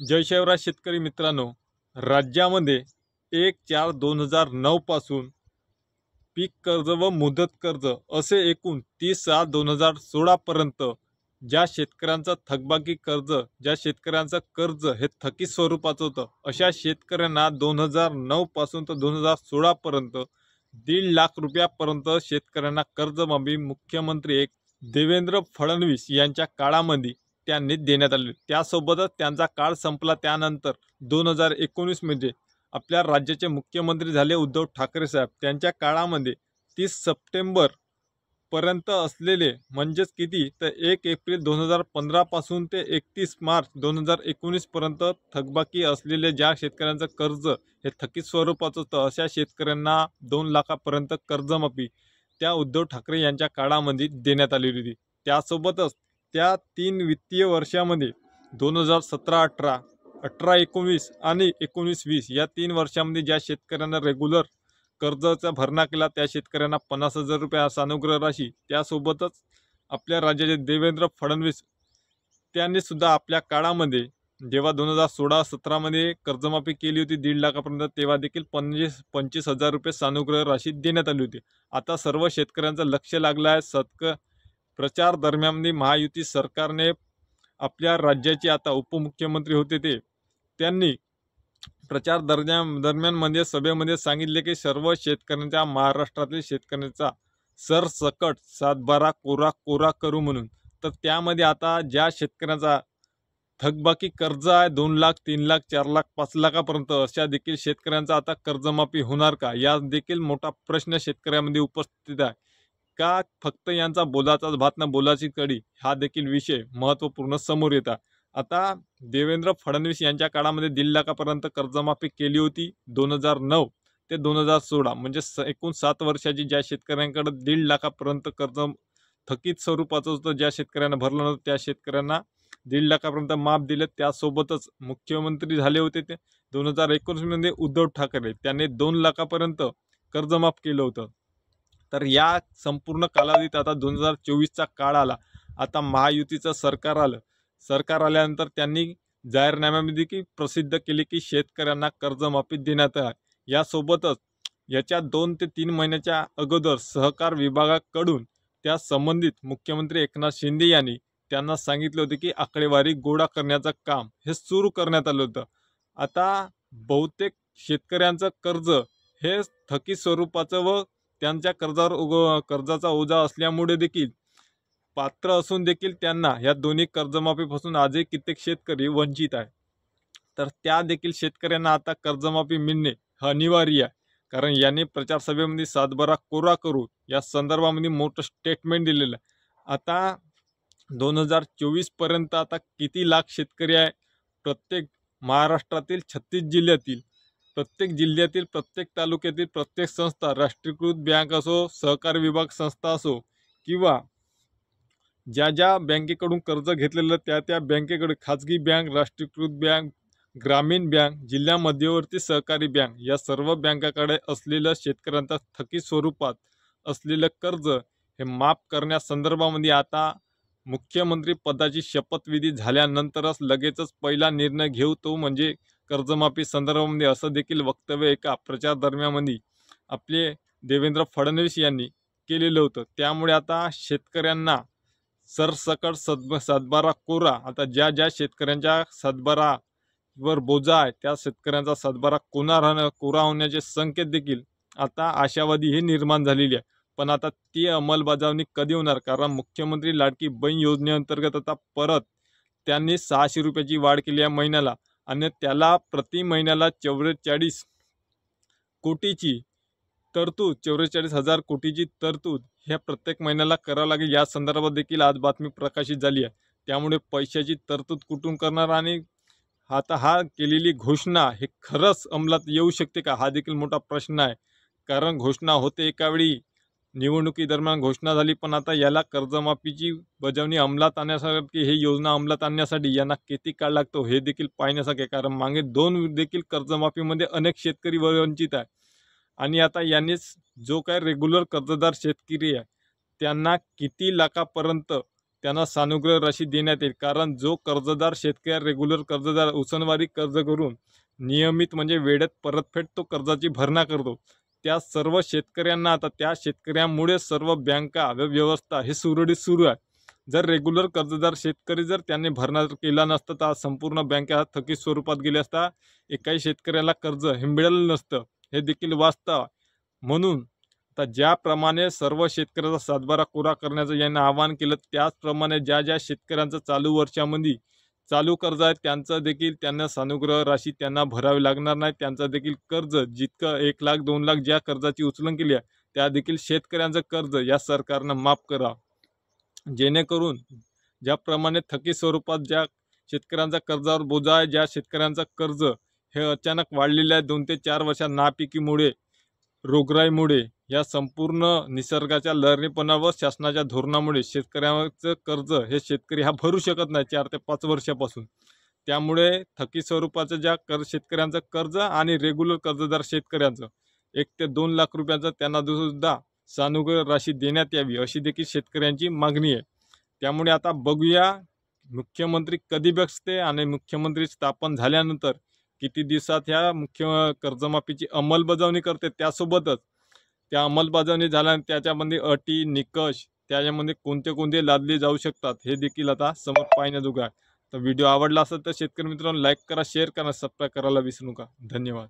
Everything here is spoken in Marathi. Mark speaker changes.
Speaker 1: जय शिवराय शेतकरी मित्रांनो, राज्यामध्ये 1/4/2009 पासून पीक कर्ज व मुदत कर्ज असे एकूण 30/6/2016 पर्यंत ज्या शेतकऱ्यांचा थकबाकी कर्ज, ज्या शेतकऱ्यांचं कर्ज हे थकीत स्वरूपाचं होतं, अशा शेतकऱ्यांना 2009 पासून तर 2016 पर्यंत 1.5 लाख रुपयापर्यंत शेतकऱ्यांना कर्जमाफी मुख्यमंत्री देवेंद्र फडणवीस यांच्या काळामध्ये त्यांनी देण्यात आले। त्यासोबतच त्यांचा काळ संपला त्यानंतर 2019 मध्ये आपल्या राज्याचे मुख्यमंत्री झाले उद्धव ठाकरे साहेब। त्यांच्या काळामध्ये 30 सप्टेंबर पर्यंत असलेले म्हणजेच किती तर 1 एप्रिल 2015 पासून ते 31 मार्च 2019 पर्यंत थकबाकी असलेले ज्या शेतकऱ्यांचं कर्ज हे थकीत स्वरूपाचं होतं, अशा शेतकऱ्यांना 2 लाखापर्यंत कर्जमाफी त्या उद्धव ठाकरे यांच्या काळामध्ये देण्यात आलेली होती। त्यासोबतच त्या 3 वित्तीय वर्षामध्ये 2017-18, 18-19 आणि 19-20 या 3 वर्षांमध्ये ज्या शेतकऱ्यांना रेग्युलर कर्जाचा भरणा केला त्या शेतकऱ्यांना 50,000 रुपये अनुग्रह राशी, त्यासोबतच आपल्या राज्याचे देवेंद्र फडणवीस त्यांनी सुद्धा आपल्या काळामध्ये जेव्हा 2016-17 मध्ये कर्जमाफी केली होती 1.5 लाखापर्यंत, तेव्हा देखील 25,000 रुपये अनुग्रह राशी देण्यात आली होती। आता सर्व शेतकऱ्यांचं लक्ष लागलं आहे। प्रचार दरम्यान महायुती सरकारने आपल्या राज्याचे आता उपमुख्यमंत्री होते त्यांनी प्रचार दरम्यान म्हणजे सभेमध्ये सांगितले की सर्व शेतकऱ्यांच्या, महाराष्ट्रातील शेतकऱ्यांचा सरसकट 7/12 कोरा करू म्हणून। तर त्यामध्ये आता ज्या शेतकऱ्यांचा थकबाकी कर्ज आहे 2 लाख, 3 लाख, 4 लाख, 5 लाखापर्यंत, अशा देखील शेतकऱ्यांचा आता कर्जमाफी होणार का, या देखील मोठा प्रश्न शेतकऱ्यांमध्ये उपस्थित आहे। का फक्त यांचा बोलाचाच भात न बोलाची कडी हा देखील विषय महत्त्वपूर्ण समोर येतात। आता देवेंद्र फडणवीस यांच्या काळामध्ये 1.5 लाखापर्यंत कर्जमाफी केली होती 2009 ते 2016, म्हणजे एकूण 7 वर्षाची ज्या शेतकऱ्यांकडे 1.5 लाखापर्यंत कर्ज थकीत स्वरूपाचं होतं, ज्या शेतकऱ्यांना भरलं नव्हतं त्या शेतकऱ्यांना 1.5 लाखापर्यंत माफ दिले। त्यासोबतच मुख्यमंत्री झाले होते ते 2019 मध्ये उद्धव ठाकरे, त्यांनी 2 लाखापर्यंत कर्ज माफ केलं होतं। तर या संपूर्ण कालावधीत आता 2024चा काळ आला, आता महायुतीचं सरकार आल्यानंतर त्यांनी जाहीरनाम्यामध्ये की प्रसिद्ध केले की शेतकऱ्यांना कर्जमाफी देण्यात आहे। यासोबतच याच्या 2 ते 3 महिन्याच्या अगोदर सहकार विभागाकडून त्या संबंधित मुख्यमंत्री एकनाथ शिंदे यांनी त्यांना सांगितले होते की आकडेवारी गोळा करण्याचं काम हे सुरू करण्यात आलं होतं। आता बहुतेक शेतकऱ्यांचं कर्ज हे थकीत स्वरूपाचं व त्यांच्या कर्जाचा ओझा असल्यामुळे देखील, पात्र असून देखील त्यांना या दोन्ही कर्जमाफीपासून आजही कित्येक शेतकरी वंचित आहे। तर त्या देखील शेतकऱ्यांना आता कर्जमाफी मिळणे अनिवार्य आहे, कारण यांनी प्रचार सभेमध्ये 7/12 कोरा करू या संदर्भामध्ये मोठं स्टेटमेंट दिलेलं आहे। आता 2024 पर्यंत आता किती लाख शेतकरी आहे, प्रत्येक महाराष्ट्रातील 36 जिल्ह्यातील, प्रत्येक जिल्ह्यातील, प्रत्येक तालुक्यातील, प्रत्येक संस्था, राष्ट्रीयकृत बँक असो, सहकार विभाग संस्था असो, किंवा ज्या बँकेकडून कर्ज घेतलेलं त्या बँकेकडे, खाजगी बँक, राष्ट्रीयकृत बँक, ग्रामीण बँक, जिल्हा मध्यवर्ती सहकारी बँक, या सर्व बँकाकडे असलेलं शेतकऱ्यांचा थकीत स्वरूपात असलेलं कर्ज हे माफ करण्यासंदर्भामध्ये आता मुख्यमंत्री पदाची शपथविधी झाल्यानंतरच लगेचच पहिला निर्णय घेऊ, तो म्हणजे कर्जमाफी संदर्भामध्ये, असं देखील वक्तव्य एका प्रचार दरम्यानमध्ये आपले देवेंद्र फडणवीस यांनी केलेलं होतं। त्यामुळे आता शेतकऱ्यांना सरसकट 7/12 कोरा, आता ज्या शेतकऱ्यांच्या 7/12 वर बोजा आहे त्या शेतकऱ्यांचा 7/12 कोरा होण्याचे संकेत देखील आता आशावादी हे निर्माण झालेली आहे। पण आता ती अंमलबजावणी कधी होणार, कारण मुख्यमंत्री लाडकी बहीण योजनेअंतर्गत आता परत त्यांनी 600 रुपयाची वाढ केली आहे महिन्याला, आणि त्याला प्रति महिन्याला 44 कोटीची तरतूद, 44,000 कोटीची तरतूद ह्या प्रत्येक महिन्याला करावं लागेल। या संदर्भात देखील आज बातमी प्रकाशित झाली आहे। त्यामुळे पैशाची तरतूद कुठून करणार, आणि आता हा केलेली घोषणा हे खरंच अंमलात येऊ शकते का, हा देखील मोठा प्रश्न आहे। कारण घोषणा होते एका वेळी, निवडणुकीदरम्यान घोषणा झाली, पण आता याला कर्जमाफीची बजावणी अंमलात आणण्यासाठी, हे योजना अंमलात आणण्यासाठी यांना किती काळ लागतो हे देखील पाहण्यासारखे, कारण मागे 2 देखील कर्जमाफीमध्ये अनेक शेतकरी वंचित आहे। आणि आता यांनीच जो काय रेग्युलर कर्जदार शेतकरी आहे त्यांना किती लाखापर्यंत त्यांना सानुग्रह राशी देण्यात येईल. कारण जो कर्जदार शेतकरी रेग्युलर कर्जदार उसनवारी कर्ज करून नियमित म्हणजे वेळेत परतफेड तो कर्जाची भरणा करतो, त्या सर्व शेतकऱ्यांना आता त्या शेतकऱ्यांमुळे सर्व बँका व व्यवस्था हे सुरळीत सुरू आहे. जर रेग्युलर कर्जदार शेतकरी जर त्यांनी भरणा केला नसता तर संपूर्ण बँका थकीत स्वरूपात गेल्या असता, एकाही शेतकऱ्याला कर्ज हे मिळालं नसतं, हे देखील वास्तव आहे. म्हणून आता ज्याप्रमाणे सर्व शेतकऱ्याचा सातबारा कोरा करण्याचं यांनी आवाहन केलं, त्याचप्रमाणे ज्या ज्या शेतकऱ्यांचं चालू वर्षामध्ये चालू कर्ज आहे त्यांचं देखील त्यांना सानुग्रह राशी त्यांना भरावी लागणार नाही. त्यांचं देखील कर्ज जितकं 1 लाख 2 लाख ज्या कर्जाची उचलून केली आहे त्या देखील शेतकऱ्यांचं कर्ज या सरकारनं माफ करा. जेणेकरून ज्याप्रमाणे थकीत स्वरूपात ज्या शेतकऱ्यांचा कर्जावर बोजा आहे, ज्या शेतकऱ्यांचं कर्ज हे अचानक वाढलेलं आहे 2 ते 4 वर्षात नापिकीमुळे, रोगराईमुळे, या संपूर्ण निसर्गाच्या लहरीपणावर शासनाच्या धोरणामुळे शेतकऱ्यांचं कर्ज हे शेतकरी हा भरू शकत नाही 4 ते 5 वर्षापासून. त्यामुळे थकीत स्वरूपाचं ज्या शेतकऱ्यांचं कर्ज आणि रेग्युलर कर्जदार शेतकऱ्यांचं 1 ते 2 लाख रुपयांचं त्यांना सुद्धा सानुग्रह राशी देण्यात यावी अशी देखील शेतकऱ्यांची मागणी आहे. त्यामुळे आता बघूया मुख्यमंत्री कधी बसते आणि मुख्यमंत्री स्थापन झाल्यानंतर किती दिवसात ह्या मुख्य कर्जमाफीची अंमलबजावणी करते. त्यासोबतच त्या अंमलबजावणी झाल्यानंतर त्याच्यामध्ये अटी निकष त्याच्यामध्ये कोणते कोणते लादले जाऊ शकतात हे देखील आता समोर पाहण्याजोगं आहे. तर व्हिडिओ आवडला असेल तर शेतकरी मित्रांनो लाईक करा, शेअर करा, सबस्क्राईब करायला विसरू नका. धन्यवाद.